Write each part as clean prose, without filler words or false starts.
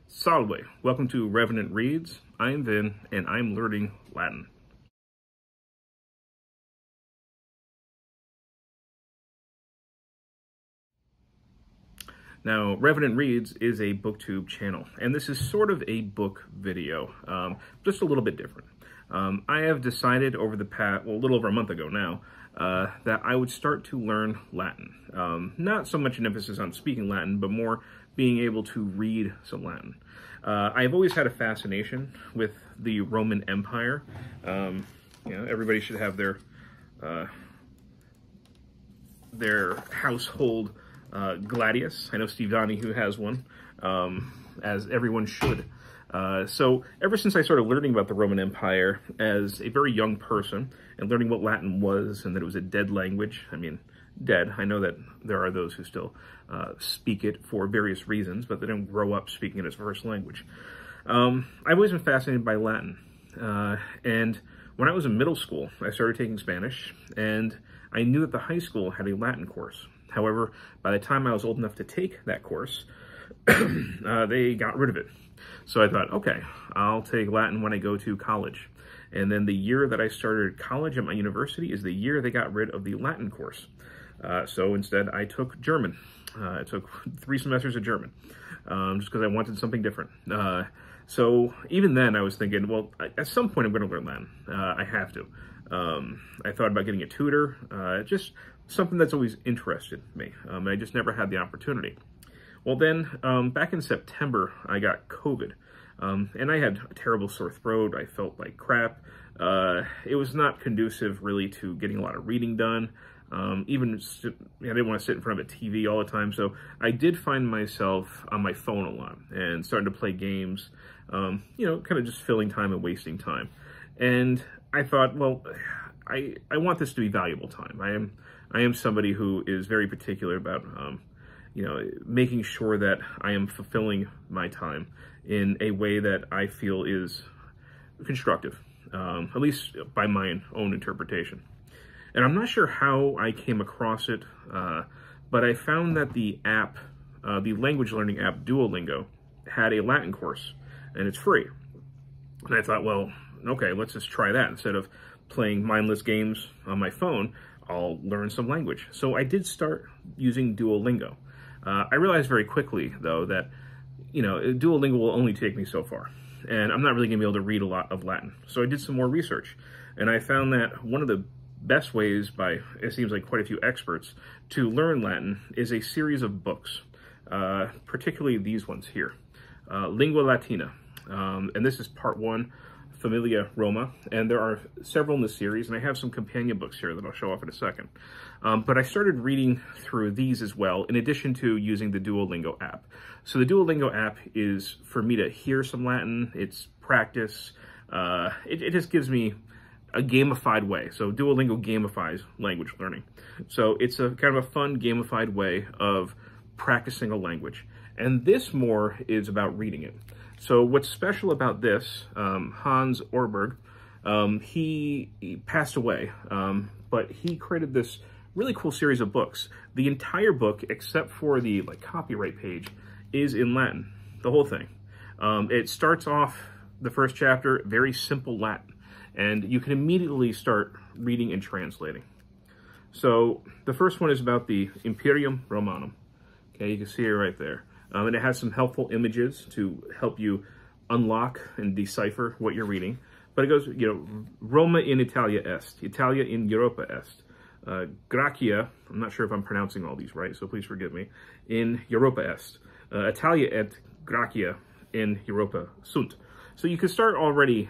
Salve! Welcome to Revenant Reads. I'm Vin, and I'm learning Latin. Now, Revenant Reads is a booktube channel, and this is sort of a book video, just a little bit different. I have decided over the past, well, a little over a month ago now, that I would start to learn Latin. Not so much an emphasis on speaking Latin, but more being able to read some Latin. I've always had a fascination with the Roman Empire. Everybody should have their household gladius. I know Steve Donahue has one, as everyone should. So ever since I started learning about the Roman Empire as a very young person and learning what Latin was and that it was a dead language, I mean, dead. I know that there are those who still speak it for various reasons, but they don't grow up speaking it as first language. I've always been fascinated by Latin. And when I was in middle school, I started taking Spanish, and I knew that the high school had a Latin course. However, by the time I was old enough to take that course, they got rid of it. So I thought, okay, I'll take Latin when I go to college. And then the year that I started college at my university is the year they got rid of the Latin course. So instead, I took German. I took 3 semesters of German, just because I wanted something different. So even then, I was thinking, well, at some point I'm going to learn Latin. I have to. I thought about getting a tutor, just something that's always interested me. I just never had the opportunity. Well then, back in September, I got COVID, and I had a terrible sore throat. I felt like crap. It was not conducive really to getting a lot of reading done. I didn't want to sit in front of a TV all the time, so I did find myself on my phone a lot and starting to play games, kind of just filling time and wasting time. And I thought, well, I want this to be valuable time. I am somebody who is very particular about, making sure that I am fulfilling my time in a way that I feel is constructive, at least by my own interpretation. And I'm not sure how I came across it, but I found that the app, the language learning app Duolingo, had a Latin course, and it's free. And I thought, well, okay, let's just try that. Instead of playing mindless games on my phone, I'll learn some language. So I did start using Duolingo. I realized very quickly, though, that, Duolingo will only take me so far. And I'm not really going to be able to read a lot of Latin. So I did some more research. And I found that one of the best ways, by, it seems like quite a few experts, to learn Latin is a series of books, particularly these ones here. Lingua Latina. And this is part 1. Familia, Roma, and there are several in the series, and I have some companion books here that I'll show off in a second. But I started reading through these as well, in addition to using the Duolingo app. So the Duolingo app is for me to hear some Latin, it's practice, it just gives me a gamified way. So Duolingo gamifies language learning. So it's a kind of a fun gamified way of practicing a language. And this more is about reading it. So what's special about this, Hans Orberg, he passed away, but he created this really cool series of books. The entire book, except for the copyright page, is in Latin, the whole thing. It starts off, the first chapter, very simple Latin, and you can immediately start reading and translating. So the first one is about the Imperium Romanum. Okay, you can see it right there. And it has some helpful images to help you unlock and decipher what you're reading. But it goes, Roma in Italia est, Italia in Europa est, Grachia, I'm not sure if I'm pronouncing all these right, so please forgive me, in Europa est, Italia et Grachia in Europa sunt. So you can start already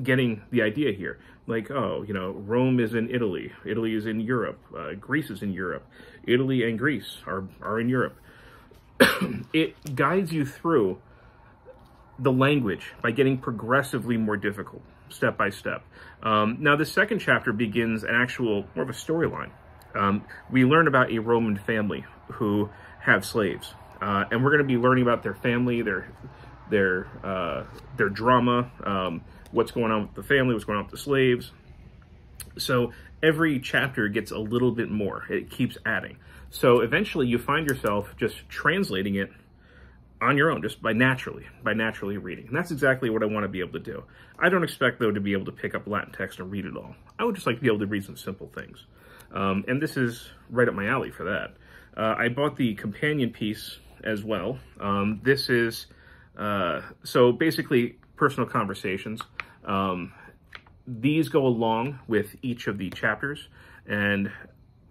getting the idea here. Like, oh, Rome is in Italy, Italy is in Europe, Greece is in Europe, Italy and Greece are in Europe. It guides you through the language by getting progressively more difficult, step by step. Now, the second chapter begins an actual, more of a storyline. We learn about a Roman family who have slaves, and we're going to be learning about their family, their drama, what's going on with the family, what's going on with the slaves. So every chapter gets a little bit more. It keeps adding. So eventually you find yourself just translating it on your own, just by naturally reading. And that's exactly what I want to be able to do. I don't expect, though, to be able to pick up Latin text and read it all. I would just like to be able to read some simple things. And this is right up my alley for that. I bought the companion piece as well. This is, so basically, personal conversations. These go along with each of the chapters. And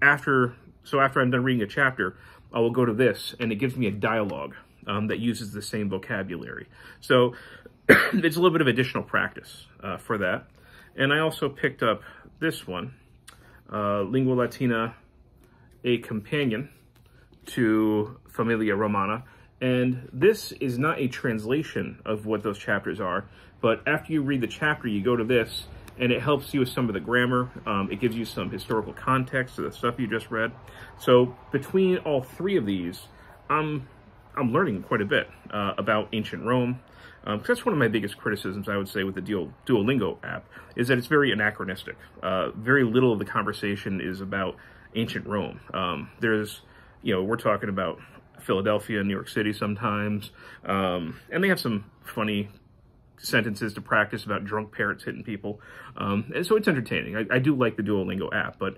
after I'm done reading a chapter, I will go to this, and it gives me a dialogue that uses the same vocabulary. So it's a little bit of additional practice for that. And I also picked up this one, Lingua Latina, a companion to Familia Romana. And this is not a translation of what those chapters are, but after you read the chapter, you go to this, and it helps you with some of the grammar. It gives you some historical context to the stuff you just read. So between all three of these, I'm learning quite a bit about ancient Rome. Because that's one of my biggest criticisms, I would say, with the Duolingo app, is that it's very anachronistic. Very little of the conversation is about ancient Rome. We're talking about Philadelphia and New York City sometimes, and they have some funny sentences to practice about drunk parrots hitting people, and so it's entertaining. I do like the Duolingo app, but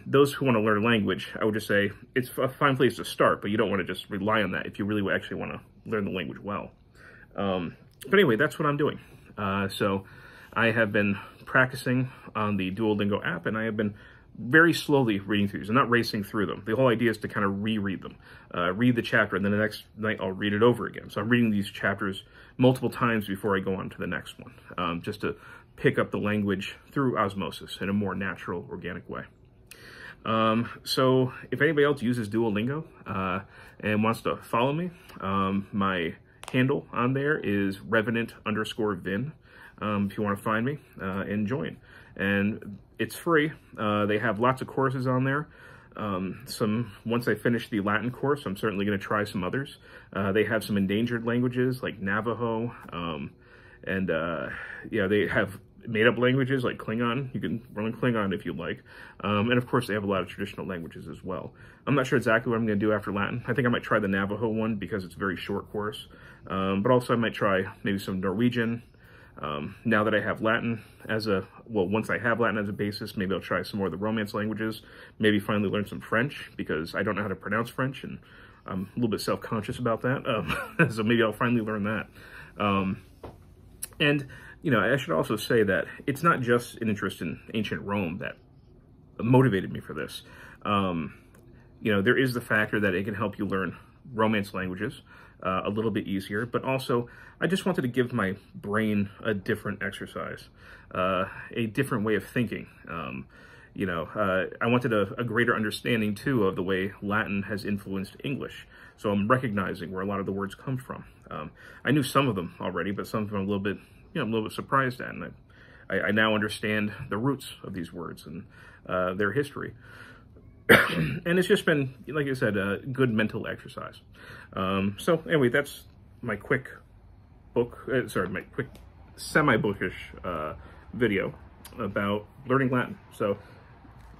those who want to learn language, I would just say it's a fine place to start, but you don't want to just rely on that if you really actually want to learn the language well. But anyway, that's what I'm doing. So I have been practicing on the Duolingo app, and I have been very slowly reading through these. I'm not racing through them. The whole idea is to kind of reread them. Read the chapter, and then the next night I'll read it over again. So I'm reading these chapters multiple times before I go on to the next one, just to pick up the language through osmosis in a more natural, organic way. So if anybody else uses Duolingo and wants to follow me, my handle on there is Revenant_Vin. If you want to find me and join. And it's free. They have lots of courses on there. Once I finish the Latin course, I'm certainly going to try some others. They have some endangered languages like Navajo, they have made-up languages like Klingon. You can learn Klingon if you like. And of course, they have a lot of traditional languages as well. I'm not sure exactly what I'm going to do after Latin. I think I might try the Navajo one because it's a very short course. But also I might try maybe some Norwegian. Now that I have Latin once I have Latin as a basis, maybe I'll try some more of the Romance languages. Maybe finally learn some French, because I don't know how to pronounce French, and I'm a little bit self-conscious about that. So maybe I'll finally learn that. I should also say that it's not just an interest in ancient Rome that motivated me for this. There is the factor that it can help you learn Romance languages a little bit easier, but also I just wanted to give my brain a different exercise, a different way of thinking. I wanted a greater understanding too of the way Latin has influenced English. So I'm recognizing where a lot of the words come from. I knew some of them already, but some of them I'm a little bit surprised at, and I now understand the roots of these words and their history. And it's just been, like I said, a good mental exercise. So anyway, that's my quick my quick semi-bookish video about learning Latin. So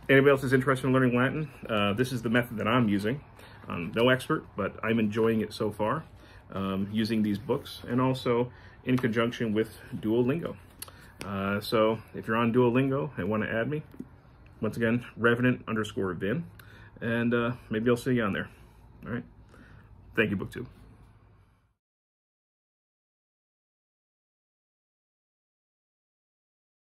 anybody else is interested in learning Latin, this is the method that I'm using. I'm no expert, but I'm enjoying it so far, using these books, and also in conjunction with Duolingo. So if you're on Duolingo and want to add me, once again, Revenant_Vin, and maybe I'll see you on there. All right. Thank you, BookTube.